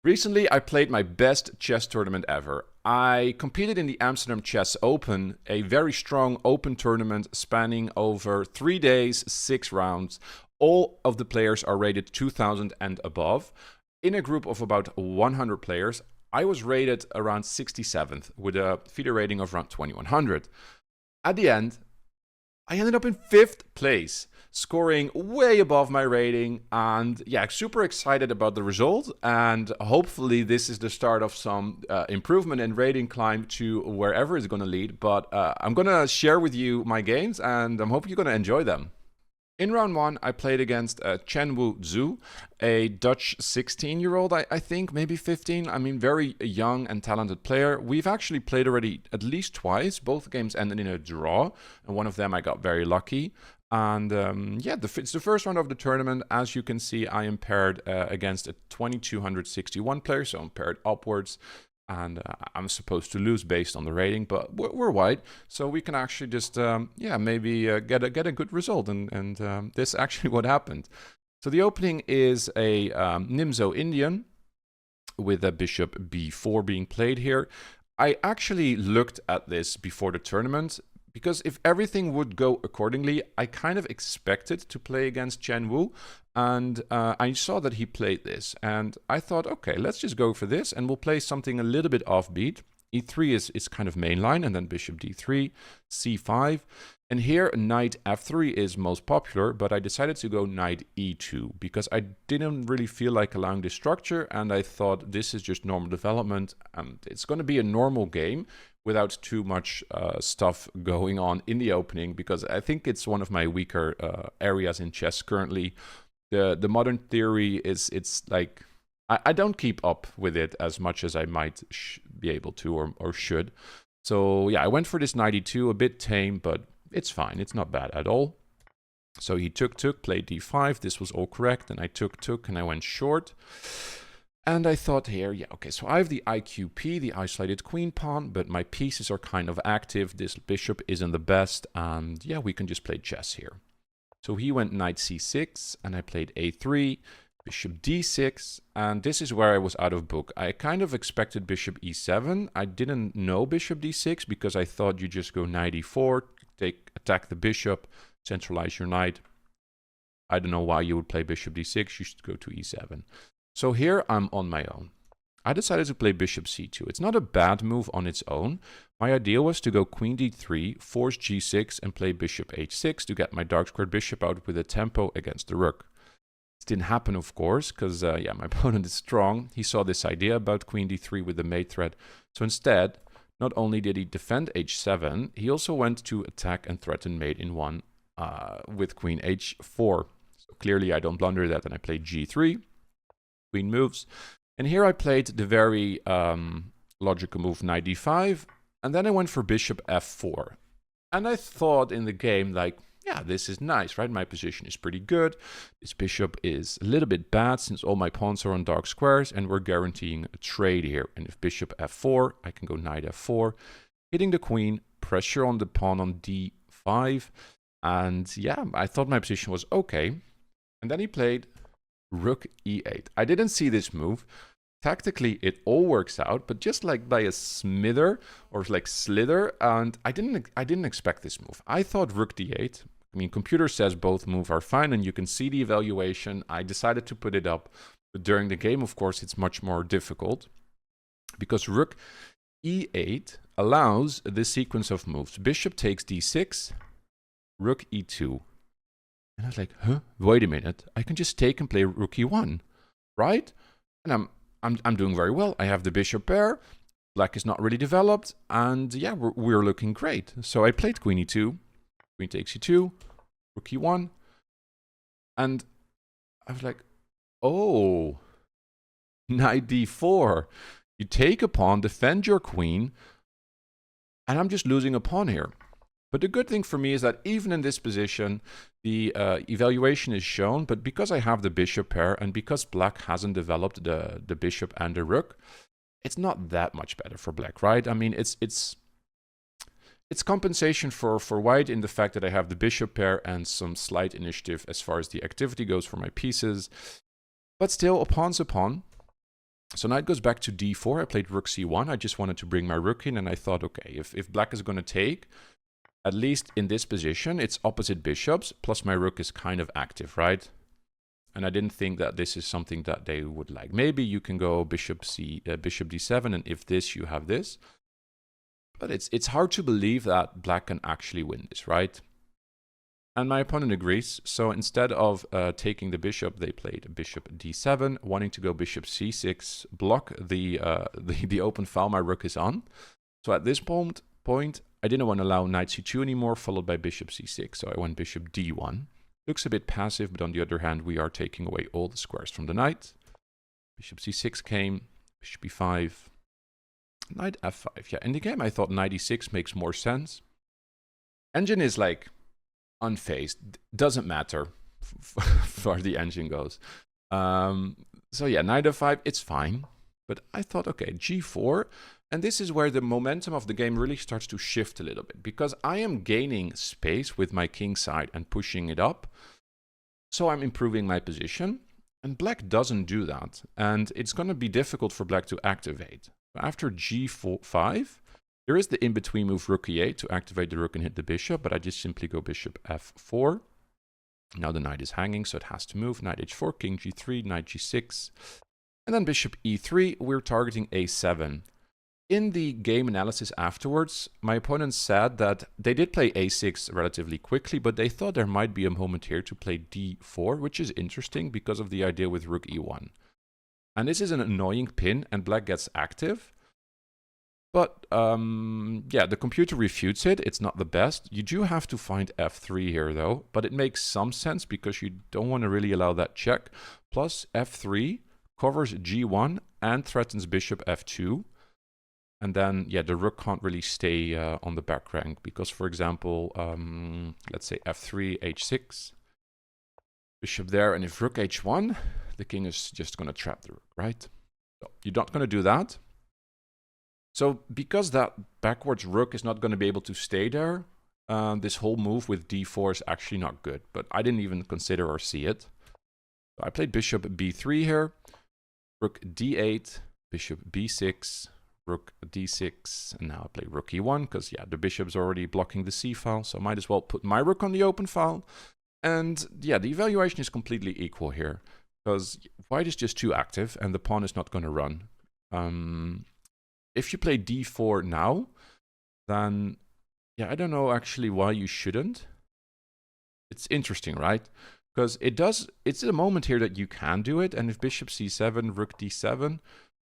Recently, I played my best chess tournament ever. I competed in the Amsterdam Chess Open, a very strong open tournament spanning over 3 days, 6 rounds. All of the players are rated 2000 and above. In a group of about 100 players, I was rated around 67th with a FIDE rating of around 2100. At the end, I ended up in 5th place, scoring way above my rating, and yeah, super excited about the result, and hopefully this is the start of some improvement and rating climb to wherever it's going to lead. But I'm going to share with you my games, and I'm hoping you're going to enjoy them. In round 1, I played against Chen-Wu Zhu, a Dutch 16-year-old, I think, maybe 15. I mean, very young and talented player. We've actually played already at least twice. Both games ended in a draw, and one of them I got very lucky. And yeah, it's the first round of the tournament. As you can see, I am paired against a 2261 player, so I'm paired upwards. And I'm supposed to lose based on the rating, but we're white, so we can actually just, yeah, maybe get a good result, and this is actually what happened. So the opening is a Nimzo Indian with a bishop b4 being played here. I actually looked at this before the tournament, because if everything would go accordingly, I kind of expected to play against Chen Wu, and I saw that he played this, and I thought, okay, let's just go for this, and we'll play something a little bit offbeat. E3 is kind of mainline, and then bishop d3, c5, and here knight f3 is most popular, but I decided to go knight e2, because I didn't really feel like allowing this structure, and I thought this is just normal development, and it's going to be a normal game without too much stuff going on in the opening, because I think it's one of my weaker areas in chess currently. The modern theory it's like I don't keep up with it as much as I might be able to or should. So yeah, I went for this knight e2, a bit tame, but it's fine. It's not bad at all. So he took, played d5. This was all correct, and I took, and I went short. And I thought here, yeah, okay, so I have the IQP, the isolated queen pawn, but my pieces are kind of active. This bishop isn't the best, and yeah, we can just play chess here. So he went knight c6, and I played a3, bishop d6, and this is where I was out of book. I kind of expected bishop e7. I didn't know bishop d6 because I thought you just go knight e4, attack the bishop, centralize your knight. I don't know why you would play bishop d6. You should go to e7. So here I'm on my own. I decided to play bishop c2. It's not a bad move on its own. My idea was to go queen d3, force g6, and play bishop h6 to get my dark squared bishop out with a tempo against the rook. This didn't happen, of course, because yeah, my opponent is strong. He saw this idea about queen d3 with the mate threat. So instead, not only did he defend h7, he also went to attack and threaten mate in one with queen h4. So clearly I don't blunder that, and I played g3. Queen moves, and here I played the very logical move knight d5, and then I went for bishop f4, and I thought in the game, like, yeah, this is nice, right? My position is pretty good. This bishop is a little bit bad since all my pawns are on dark squares, and we're guaranteeing a trade here. And if bishop f4, I can go knight f4, hitting the queen, pressure on the pawn on d5, and yeah, I thought my position was okay. And then he played rook e8. I didn't see this move. Tactically, it all works out, but just like by a smither or like slither, and I didn't expect this move. I thought rook d8. I mean, computer says both moves are fine, and you can see the evaluation. I decided to put it up, but during the game, of course, it's much more difficult because rook e8 allows this sequence of moves. Bishop takes d6, rook e2. And I was like, huh? Wait a minute. I can just take and play rook e1, right? And I'm doing very well. I have the bishop pair. Black is not really developed, and yeah, we're looking great. So I played queen e2, queen takes e2, rook e1, and I was like, oh, knight d4. You take a pawn, defend your queen, and I'm just losing a pawn here. But the good thing for me is that even in this position, the evaluation is shown, but because I have the bishop pair and because black hasn't developed the bishop and the rook, it's not that much better for black, right? I mean, it's compensation for white in the fact that I have the bishop pair and some slight initiative as far as the activity goes for my pieces. But still, a pawn's a pawn. So knight goes back to d4. I played rook c1. I just wanted to bring my rook in, and I thought, okay, if black is going to take, at least in this position, it's opposite bishops, plus my rook is kind of active, right? And I didn't think that this is something that they would like. Maybe you can go bishop d7, and if this, you have this. But it's hard to believe that black can actually win this, right? And my opponent agrees. So instead of taking the bishop, they played bishop d7, wanting to go bishop c6, block the open file my rook is on. So at this point, I didn't want to allow knight c2 anymore, followed by bishop c6. So I went bishop d1. Looks a bit passive, but on the other hand, we are taking away all the squares from the knight. Bishop c6 came, bishop e5, knight f5. Yeah, in the game, I thought knight e6 makes more sense. Engine is like unfazed, doesn't matter far the engine goes. So yeah, knight f5, it's fine. But I thought, okay, g4, and this is where the momentum of the game really starts to shift a little bit, because I am gaining space with my king side and pushing it up. So I'm improving my position, and black doesn't do that. And it's going to be difficult for black to activate. After g5, there is the in-between move rook e8 to activate the rook and hit the bishop, but I just simply go bishop f4. Now the knight is hanging, so it has to move. Knight h4, king g3, knight g6. And then bishop e3, we're targeting a7. In the game analysis afterwards, my opponents said that they did play a6 relatively quickly, but they thought there might be a moment here to play d4, which is interesting because of the idea with rook e1. And this is an annoying pin, and black gets active. But yeah, the computer refutes it. It's not the best. You do have to find f3 here, though. But it makes some sense because you don't want to really allow that check. Plus, f3 covers g1 and threatens bishop f2. And then, yeah, the rook can't really stay on the back rank because, for example, let's say f3, h6, bishop there, and if rook h1, the king is just going to trap the rook, right? So you're not going to do that. So because that backwards rook is not going to be able to stay there, this whole move with d4 is actually not good. But I didn't even consider or see it. So I played bishop b3 here, rook d8, bishop b6, rook d6, and now I play rook e1 because, yeah, the bishop's already blocking the c file, so I might as well put my rook on the open file. And yeah, the evaluation is completely equal here because white is just too active and the pawn is not going to run. If you play d4 now, then yeah, I don't know actually why you shouldn't. It's interesting, right? Because it's a moment here that you can do it, and if bishop c7, rook d7,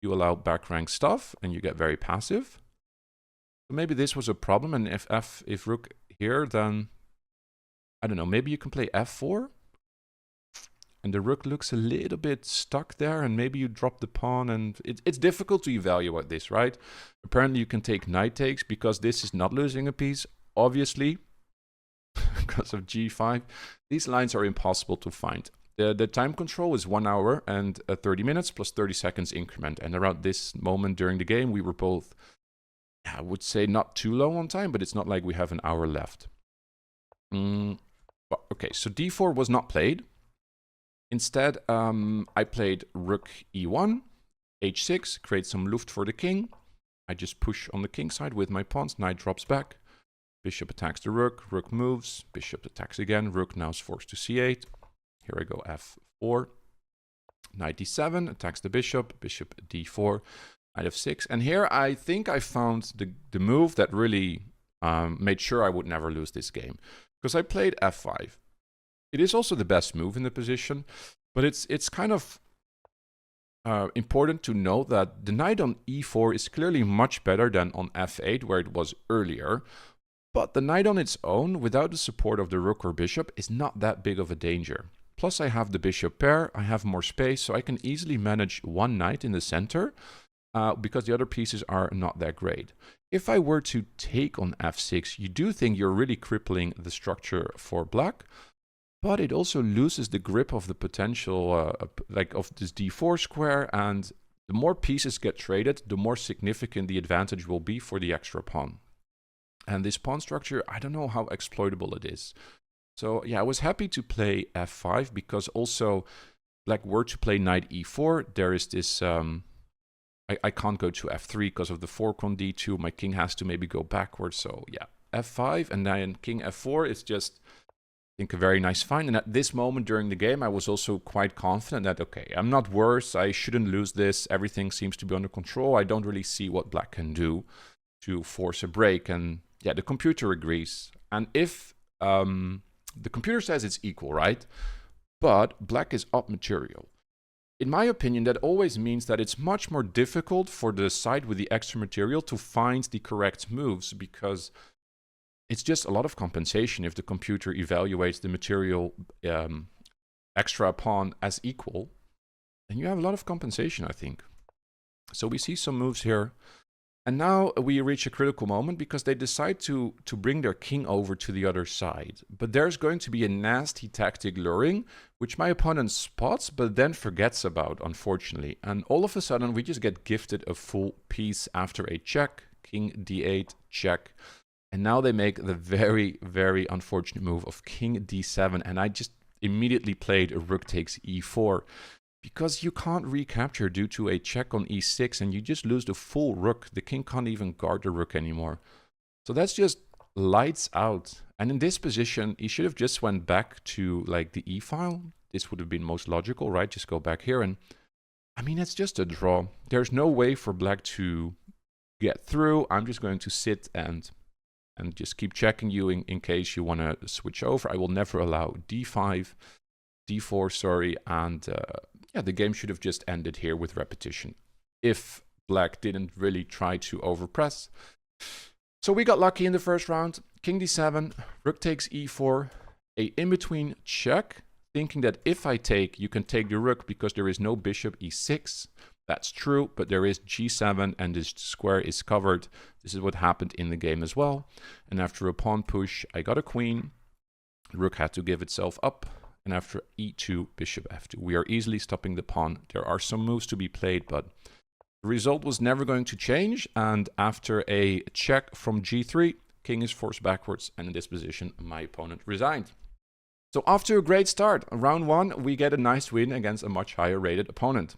you allow back rank stuff and you get very passive. So maybe this was a problem, and if rook here, then I don't know, maybe you can play f4 and the rook looks a little bit stuck there, and maybe you drop the pawn, and it's difficult to evaluate this, right? Apparently you can take knight takes because this is not losing a piece, obviously, because of g5. These lines are impossible to find. The time control is 1 hour and 30 minutes plus 30 seconds increment. And around this moment during the game, we were both, I would say, not too low on time, but it's not like we have an hour left. Okay, so d4 was not played. Instead, I played rook e1, h6, create some luft for the king. I just push on the king side with my pawns, knight drops back. Bishop attacks the rook moves, bishop attacks again, rook now is forced to c8. Here I go f4, knight d7, attacks the bishop, bishop d4, knight f6. And here I think I found the move that really made sure I would never lose this game. Because I played f5. It is also the best move in the position, but it's kind of important to note that the knight on e4 is clearly much better than on f8, where it was earlier. But the knight on its own, without the support of the rook or bishop, is not that big of a danger. Plus I have the bishop pair, I have more space, so I can easily manage one knight in the center because the other pieces are not that great. If I were to take on f6, you do think you're really crippling the structure for black, but it also loses the grip of the potential of this d4 square, and the more pieces get traded, the more significant the advantage will be for the extra pawn. And this pawn structure, I don't know how exploitable it is. So yeah, I was happy to play f5 because also black were to play knight e4. There is this I can't go to f3 because of the fork on d2. My king has to maybe go backwards. So yeah, f5 and then king f4 is just, I think, a very nice find. And at this moment during the game, I was also quite confident that, okay, I'm not worse. I shouldn't lose this. Everything seems to be under control. I don't really see what black can do to force a break. And yeah, the computer agrees. And if the computer says it's equal, right? But black is up material. In my opinion, that always means that it's much more difficult for the side with the extra material to find the correct moves, because it's just a lot of compensation if the computer evaluates the material extra pawn as equal. And you have a lot of compensation, I think. So we see some moves here. And now we reach a critical moment because they decide to bring their king over to the other side. But there's going to be a nasty tactic luring, which my opponent spots, but then forgets about, unfortunately. And all of a sudden, we just get gifted a full piece after a check, king d8, check. And now they make the very, very unfortunate move of king d7. And I just immediately played a rook takes e4. Because you can't recapture due to a check on e6 and you just lose the full rook. The king can't even guard the rook anymore. So that's just lights out. And in this position, he should have just went back to like the e-file. This would have been most logical, right? Just go back here. And I mean, it's just a draw. There's no way for black to get through. I'm just going to sit and just keep checking you in case you want to switch over. I will never allow d5, d4, sorry, and yeah, the game should have just ended here with repetition if black didn't really try to overpress. So we got lucky in the first round. King d7, rook takes e4, a in-between check, thinking that if I take, you can take the rook because there is no bishop e6. That's true, but there is g7 and this square is covered. This is what happened in the game as well. And after a pawn push, I got a queen. The rook had to give itself up. And after e2, bishop f2. We are easily stopping the pawn. There are some moves to be played, but the result was never going to change. And after a check from g3, king is forced backwards. And in this position, my opponent resigned. So after a great start, round one, we get a nice win against a much higher rated opponent.